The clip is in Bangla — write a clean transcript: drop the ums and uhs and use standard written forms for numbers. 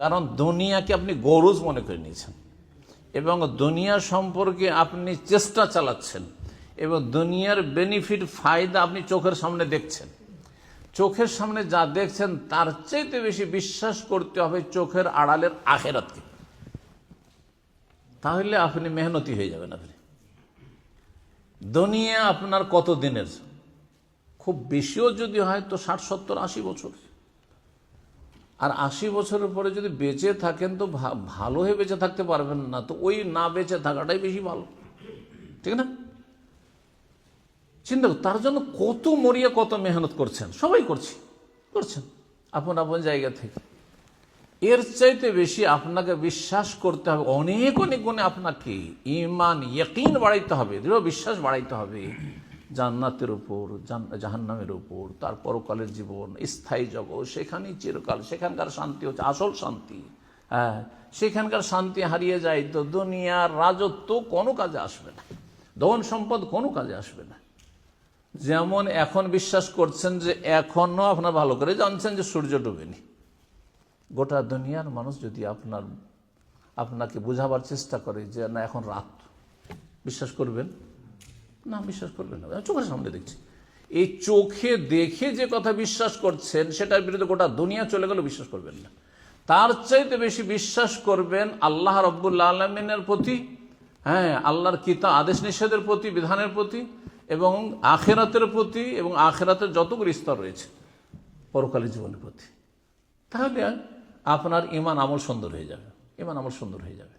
কারণ দুনিয়াকে আপনি গরজ মনে করে নিয়েছেন এবং দুনিয়া সম্পর্কে আপনি চেষ্টা চালাচ্ছেন এবং দুনিয়ার বেনিফিট ফায়দা আপনি চোখের সামনে দেখছেন। চোখের সামনে যা দেখছেন তার চাইতে বেশি বিশ্বাস করতে হবে চোখের আড়ালের আখেরাতকে, তাহলে আপনি মেহনতি হয়ে যাবেন। আপনি দুনিয়া আপনার কত দিনের, খুব বেশিও যদি হয় তো 60, 70, 80 বছর। আর 80 বছরের পরে যদি বেঁচে থাকেন তো ভালো হয়ে বেঁচে থাকতে পারবেন না, তো ওই না বেঁচে থাকাটাই বেশি ভালো, ঠিক না? চিন্তা করুন, তার জন্য কত মরিয়া কত মেহনত করছেন, সবাই করছেন আপন আপন জায়গা থেকে। এর চাইতে বেশি আপনাকে বিশ্বাস করতে হবে, অনেক অনেক গুণে আপনাকে ঈমান ইয়াকিন বাড়াইতে হবে, দৃঢ় বিশ্বাস বাড়াইতে হবে জান্নাতের উপর, জাহান্নামের উপর, তার পরকালের জীবন, স্থায়ী জগৎ, সেখানেই চিরকাল, সেখানকার শান্তি হচ্ছে আসল শান্তি। হ্যাঁ, সেখানকার শান্তি হারিয়ে যায় তো দুনিয়ার রাজত্ব কোনো কাজে আসবে না, ধন সম্পদ কোনো কাজে আসবে না। যেমন এখন বিশ্বাস করছেন যে এখনো আপনার ভালো করে জানছেন যে সূর্য ডুবেনি। গোটা দুনিয়ার মানুষ যদি আপনাকে বোঝাবার চেষ্টা করে যে না এখন রাত, বিশ্বাস করবেন না? বিশ্বাস করবেন না। চোখের সামনে দেখছি, এই চোখে দেখে যে কথা বিশ্বাস করছেন সেটার বিরুদ্ধে গোটা দুনিয়া চলে গেল, বিশ্বাস করবেন না। তার চাইতে বেশি বিশ্বাস করবেন আল্লাহ রাব্বুল আলামিনের প্রতি, হ্যাঁ, আল্লাহর কিতাব আদেশ নিষেধের প্রতি, বিধানের প্রতি, এবং আখেরাতের প্রতি, এবং আখেরাতের যতগুলো স্তর রয়েছে পরকালীন জীবনের প্রতি। তাহলে আপনার ঈমান আমল সুন্দর হয়ে যাবে, ঈমান আমল সুন্দর হয়ে যাবে।